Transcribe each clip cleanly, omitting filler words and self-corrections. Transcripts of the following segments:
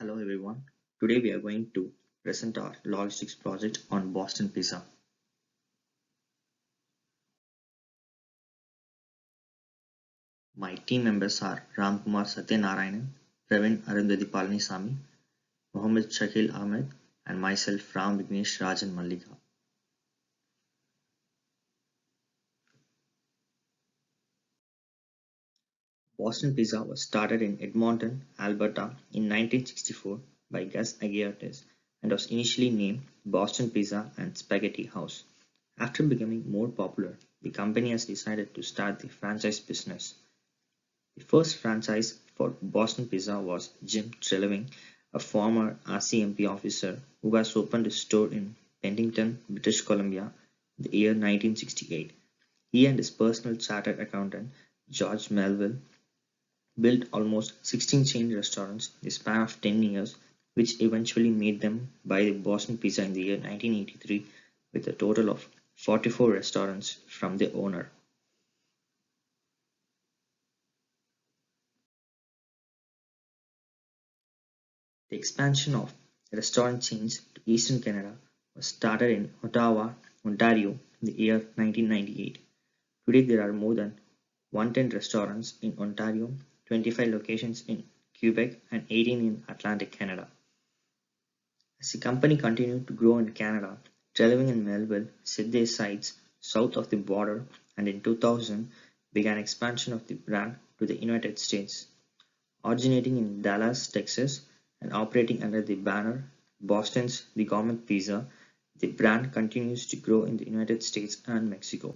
Hello everyone. Today we are going to present our logistics project on Boston Pizza. My team members are Ramkumar Satyanarayanan, Praveen Arundhati Palanisamy, Mohammed Shakil Ahmed, and myself Ram Vignesh Rajan Mallika. Boston Pizza was started in Edmonton, Alberta in 1964 by Gus Agiates and was initially named Boston Pizza and Spaghetti House. After becoming more popular, the company has decided to start the franchise business. The first franchise for Boston Pizza was Jim Trelawing, a former RCMP officer who has opened a store in Penticton, British Columbia in the year 1968. He and his personal chartered accountant, George Melville, built almost 16 chain restaurants in the span of 10 years, which eventually made them buy Boston Pizza in the year 1983 with a total of 44 restaurants from the owner. The expansion of restaurant chains to eastern Canada was started in Ottawa, Ontario in the year 1998. Today there are more than 110 restaurants in Ontario, 25 locations in Quebec, and 18 in Atlantic Canada. As the company continued to grow in Canada, Trelawing and Melville set their sights south of the border and in 2000 began expansion of the brand to the United States. Originating in Dallas, Texas, and operating under the banner Boston's The Gourmet Pizza, the brand continues to grow in the United States and Mexico.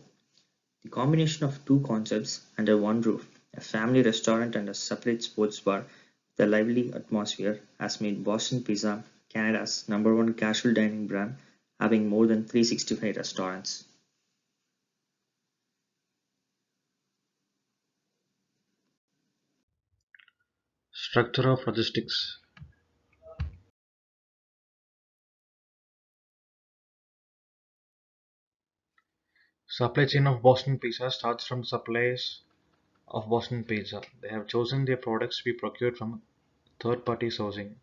The combination of two concepts under one roof, a family restaurant and a separate sports bar with a lively atmosphere, has made Boston Pizza Canada's #1 casual dining brand, having more than 365 restaurants. Structure of logistics. Supply chain of Boston Pizza starts from the suppliers of Boston Pizza. They have chosen their products to be procured from third-party sourcing.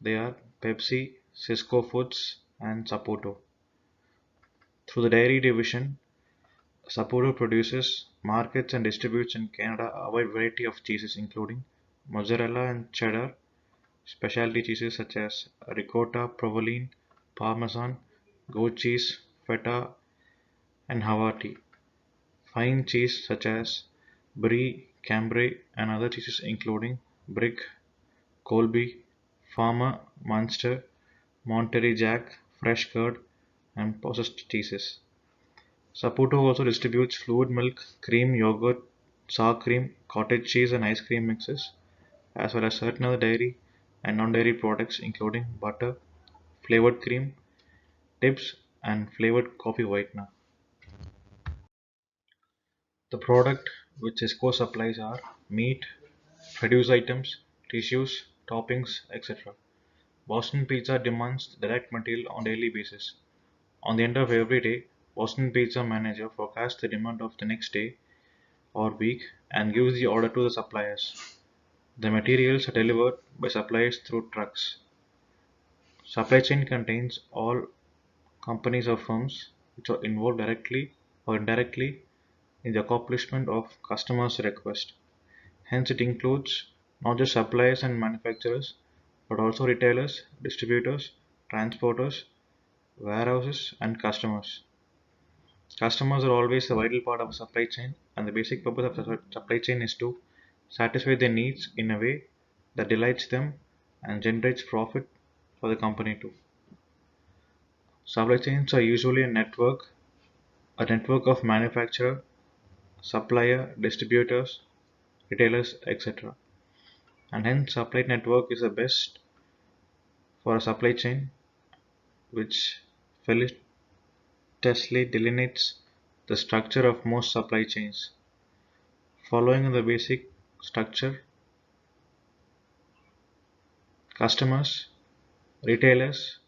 They are Pepsi, Cisco Foods, and Saputo. Through the dairy division, Saputo produces, markets, and distributes in Canada a wide variety of cheeses including mozzarella and cheddar, specialty cheeses such as ricotta, provolone, parmesan, goat cheese, feta, and Havarti. Fine cheese such as Brie, Cambrai, and other cheeses including Brick, Colby, Farmer, Munster, Monterey Jack, fresh curd, and processed cheeses. Saputo also distributes fluid milk, cream, yogurt, sour cream, cottage cheese, and ice cream mixes, as well as certain other dairy and non-dairy products including butter, flavored cream, tips, and flavored coffee whitener. The product which Cisco supplies are meat, produce items, tissues, toppings, etc. Boston Pizza demands direct material on daily basis. On the end of every day, Boston Pizza manager forecasts the demand of the next day or week and gives the order to the suppliers. The materials are delivered by suppliers through trucks. Supply chain contains all companies or firms which are involved directly or indirectly in the accomplishment of customers' request. Hence, it includes not just suppliers and manufacturers, but also retailers, distributors, transporters, warehouses, and customers. Customers are always a vital part of a supply chain, and the basic purpose of the supply chain is to satisfy their needs in a way that delights them and generates profit for the company too. Supply chains are usually a network of manufacturer, supplier, distributors, retailers, etc. And hence supply network is the best for a supply chain which felicitously delineates the structure of most supply chains. Following the basic structure, customers, retailers,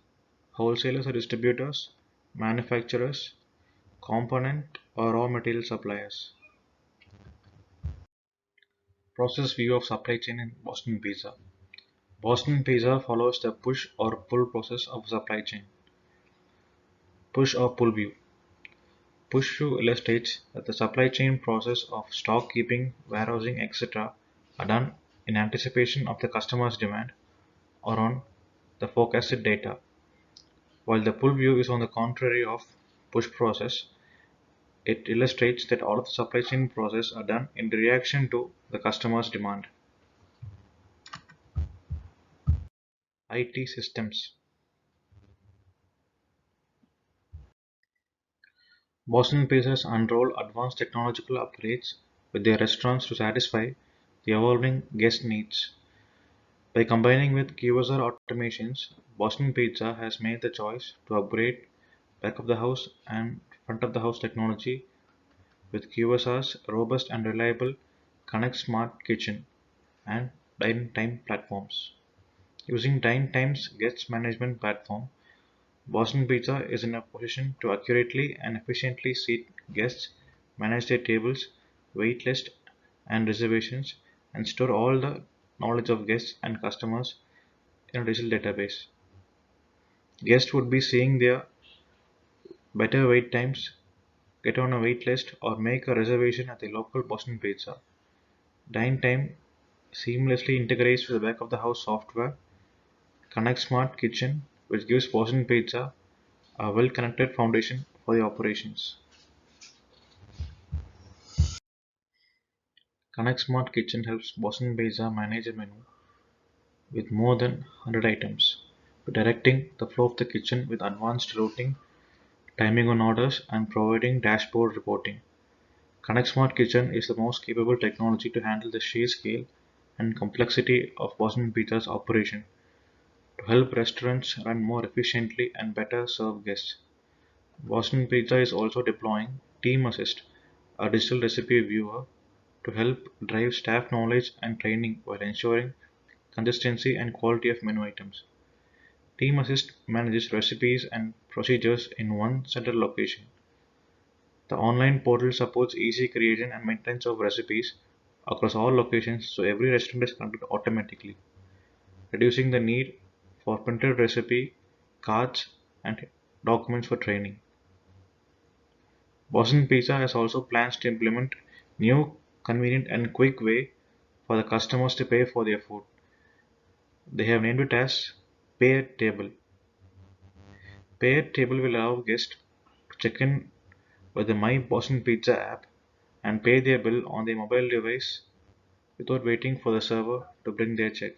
wholesalers or distributors, manufacturers, component or raw material suppliers. Process view of supply chain in Boston Pizza. Boston Pizza follows the push or pull process of supply chain. Push or pull view. Push view illustrates that the supply chain process of stock keeping, warehousing, etc. are done in anticipation of the customer's demand or on the forecasted data, while the pull view is on the contrary of push process. It illustrates that all of the supply chain process are done in reaction to the customer's demand. IT systems. Boston Pizzas unroll advanced technological upgrades with their restaurants to satisfy the evolving guest needs. By combining with QSR automations, Boston Pizza has made the choice to upgrade back of the house and front of the house technology with QSR's robust and reliable Connect Smart Kitchen and Dine Time platforms. Using Dine Time's guest management platform, Boston Pizza is in a position to accurately and efficiently seat guests, manage their tables, wait list and reservations, and store all the knowledge of guests and customers in a digital database. Guests would be seeing their better wait times, get on a wait list, or make a reservation at the local Boston Pizza. Dine Time seamlessly integrates with the back of the house software, Connect Smart Kitchen, which gives Boston Pizza a well connected foundation for the operations. Connect Smart Kitchen helps Boston Pizza manage a menu with more than 100 items, directing the flow of the kitchen with advanced routing, timing on orders, and providing dashboard reporting. Connect Smart Kitchen is the most capable technology to handle the sheer scale and complexity of Boston Pizza's operation to help restaurants run more efficiently and better serve guests. Boston Pizza is also deploying Team Assist, a digital recipe viewer, to help drive staff knowledge and training while ensuring consistency and quality of menu items. Team Assist manages recipes and procedures in one central location. The online portal supports easy creation and maintenance of recipes across all locations so every restaurant is connected automatically, reducing the need for printed recipe cards and documents for training. Boston Pizza has also plans to implement new, convenient and quick way for the customers to pay for their food. They have named it as Pay at Table. Pay at Table will allow guests to check in with the My Boston Pizza app and pay their bill on their mobile device without waiting for the server to bring their check.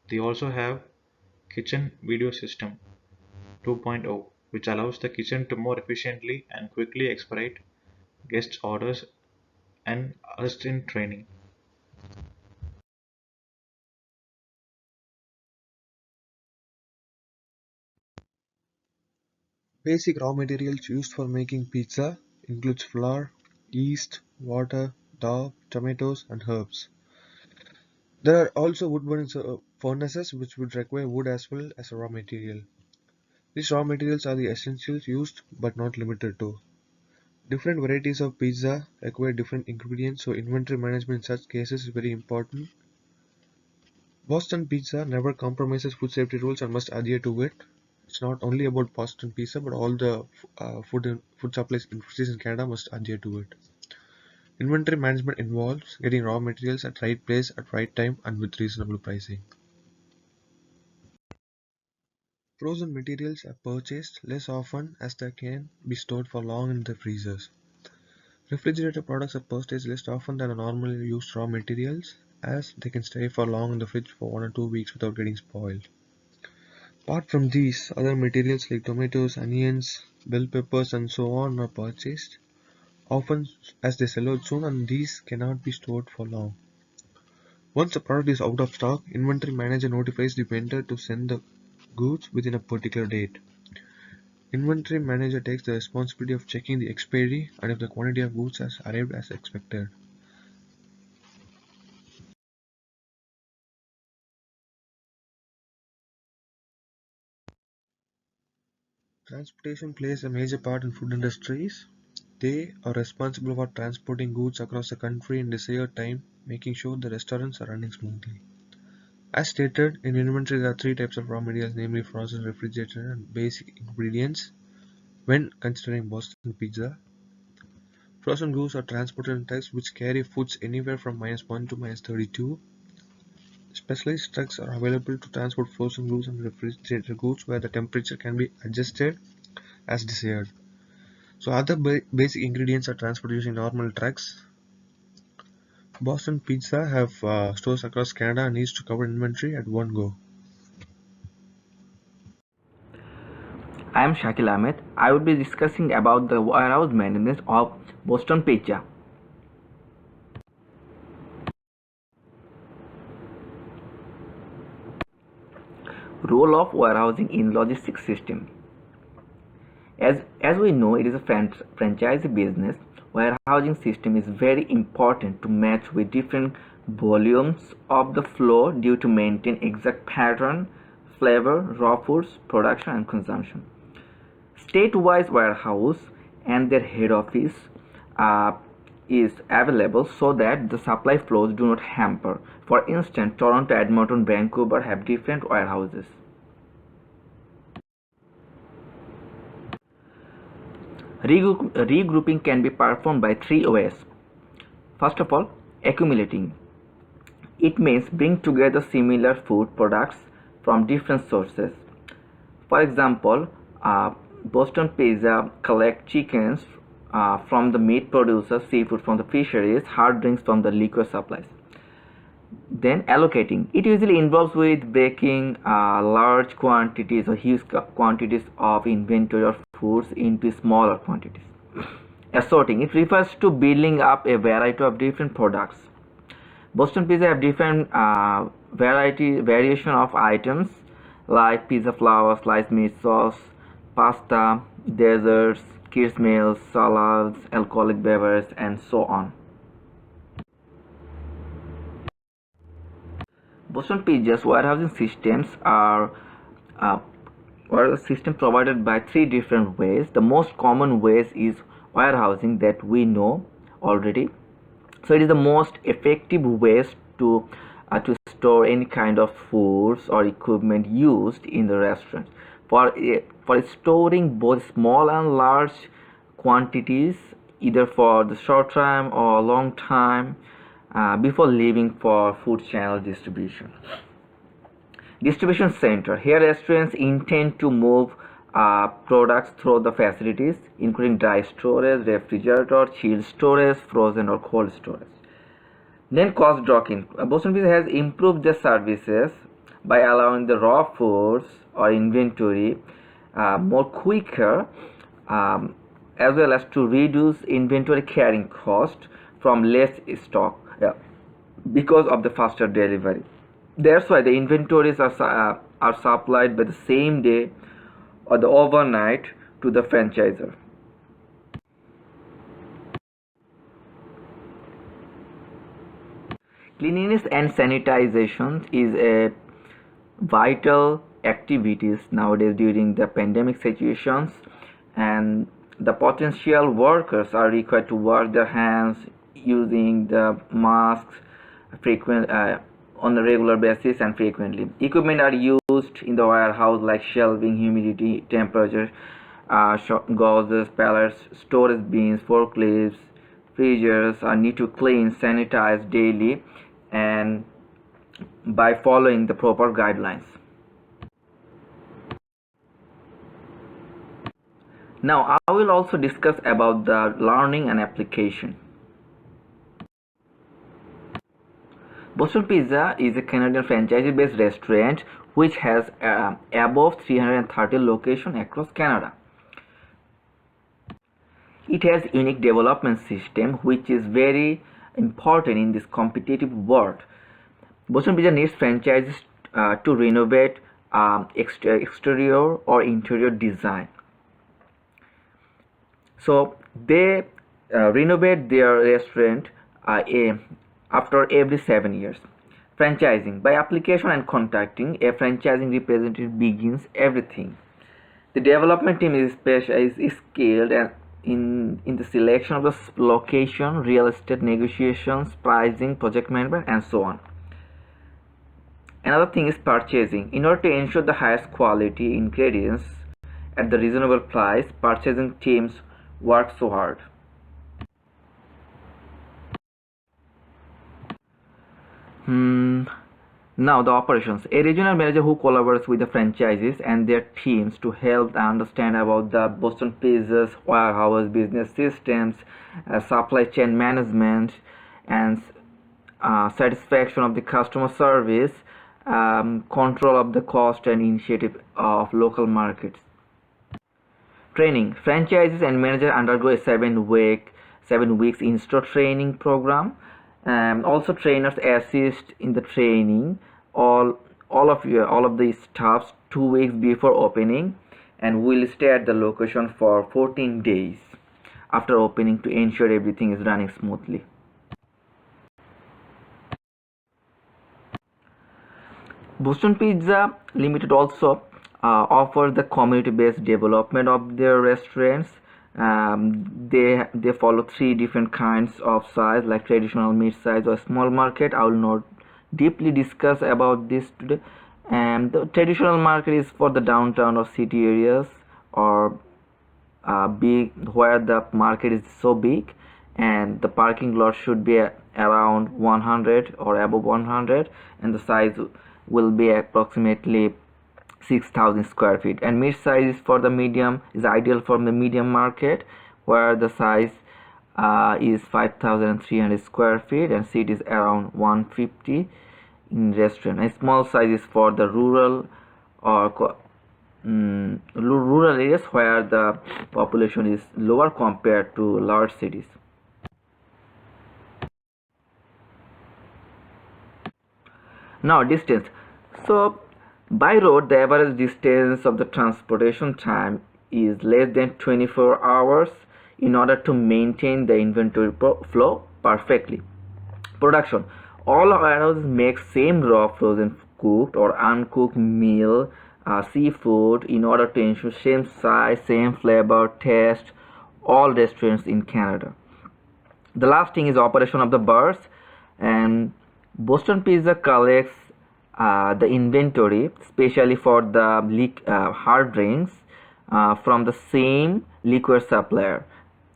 They also have Kitchen Video System 2.0, which allows the kitchen to more efficiently and quickly expedite guests' orders and assist in training. Basic raw materials used for making pizza includes flour, yeast, water, dough, tomatoes, and herbs. There are also wood burning furnaces which would require wood as well as a raw material. These raw materials are the essentials used but not limited to. Different varieties of pizza require different ingredients, so inventory management in such cases is very important. Boston Pizza never compromises food safety rules and must adhere to it. It's not only about Boston Pizza, but all the food supplies industries in Canada must adhere to it. Inventory management involves getting raw materials at right place at right time and with reasonable pricing. Frozen materials are purchased less often as they can be stored for long in the freezers. Refrigerated products are purchased less often than normally used raw materials as they can stay for long in the fridge for 1 or 2 weeks without getting spoiled. Apart from these, other materials like tomatoes, onions, bell peppers and so on are purchased often as they sell out soon and these cannot be stored for long. Once the product is out of stock, inventory manager notifies the vendor to send the goods within a particular date. Inventory manager takes the responsibility of checking the expiry and if the quantity of goods has arrived as expected. Transportation plays a major part in food industries. They are responsible for transporting goods across the country in desired time, making sure the restaurants are running smoothly. As stated, in inventory there are three types of raw materials, namely frozen, refrigerated, and basic ingredients. When considering Boston Pizza, frozen goods are transported in trucks which carry foods anywhere from -1 to -32. Specialized trucks are available to transport frozen goods and refrigerated goods where the temperature can be adjusted as desired. So other basic ingredients are transported using normal trucks. Boston Pizza have stores across Canada and needs to cover inventory at one go. I am Shakil Ahmed. I will be discussing about the warehouse maintenance of Boston Pizza. Role of warehousing in logistics system. As we know, it is a franchise business. Warehousing system is very important to match with different volumes of the flow due to maintain exact pattern, flavor, raw foods, production and consumption. State-wise warehouse and their head office uh, is available so that the supply flows do not hamper. For instance, Toronto, Edmonton, Vancouver have different warehouses. Regrouping can be performed by three ways. First of all, accumulating. It means bring together similar food products from different sources. For example, Boston Pizza collect chickens from the meat producers, seafood from the fisheries, hard drinks from the liquor supplies. Then allocating. It usually involves with breaking large quantities or huge quantities of inventory or foods into smaller quantities. Assorting. It refers to building up a variety of different products. Boston Pizza have different variation of items like pizza flour, sliced meat sauce, pasta, desserts, kids meals, salads, alcoholic beverages, and so on. Boston Pizza's warehousing systems are a system provided by three different ways. The most common ways is warehousing that we know already. So it is the most effective ways to store any kind of foods or equipment used in the restaurant. For storing both small and large quantities, either for the short time or long time, before leaving for food channel distribution. Distribution center. Here restaurants intend to move products through the facilities, including dry storage, refrigerator, chilled storage, frozen or cold storage. Then cost drop-in. Boston Pizza has improved their services by allowing the raw foods or inventory more quicker, as well as to reduce inventory carrying cost from less stock because of the faster delivery. That's why the inventories are supplied by the same day or the overnight to the franchisor. Cleanliness and sanitization is a vital activities nowadays during the pandemic situations, and the potential workers are required to wash their hands using the masks frequent on a regular basis and frequently. Equipment are used in the warehouse like shelving, humidity, temperature gauzes, pallets, storage bins, forklifts, freezers are need to clean, sanitize daily, and by following the proper guidelines. Now I will also discuss about the learning and application. Boston Pizza is a Canadian franchise-based restaurant which has above 330 locations across Canada. It has unique development system which is very important in this competitive world. Boston Pizza needs franchises to renovate exterior or interior design. So they renovate their restaurant after every 7 years. Franchising. By application and contacting, a franchising representative begins everything. The development team is skilled and in the selection of the location, real estate negotiations, pricing, project management, and so on. Another thing is purchasing. In order to ensure the highest quality ingredients at the reasonable price, purchasing teams work so hard. Now the operations. A regional manager who collaborates with the franchises and their teams to help them understand about the Boston Pizza's warehouse business systems, supply chain management, and satisfaction of the customer service, control of the cost and initiative of local markets. Training. Franchises and managers undergo a 7 weeks in-store training program. Also, trainers assist in the training all of the staffs 2 weeks before opening, and will stay at the location for 14 days after opening to ensure everything is running smoothly. Boston Pizza Limited also offers the community-based development of their restaurants. They follow three different kinds of size, like traditional, mid-size, or small market. I will not deeply discuss about this today. And the traditional market is for the downtown or city areas, or big, where the market is so big and the parking lot should be around 100 or above 100, and the size will be approximately 6,000 square feet. And mid size is for the medium, is ideal for the medium market, where the size is 5,300 square feet and seat is around 150 in restaurant. And small size is for the rural or rural areas where the population is lower compared to large cities. Now distance. So by road, the average distance of the transportation time is less than 24 hours in order to maintain the inventory flow perfectly. Production. All warehouses make same raw, frozen, cooked or uncooked meal, seafood, in order to ensure same size, same flavor, taste, all restaurants in Canada. The last thing is operation of the bars, and Boston Pizza collects the inventory, especially for the hard drinks, from the same liquor supplier.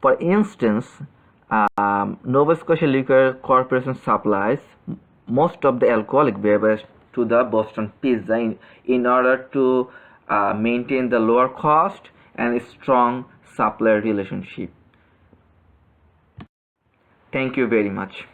For instance, Nova Scotia Liquor Corporation supplies most of the alcoholic beverage to the Boston Pizza in order to maintain the lower cost and a strong supplier relationship. Thank you very much.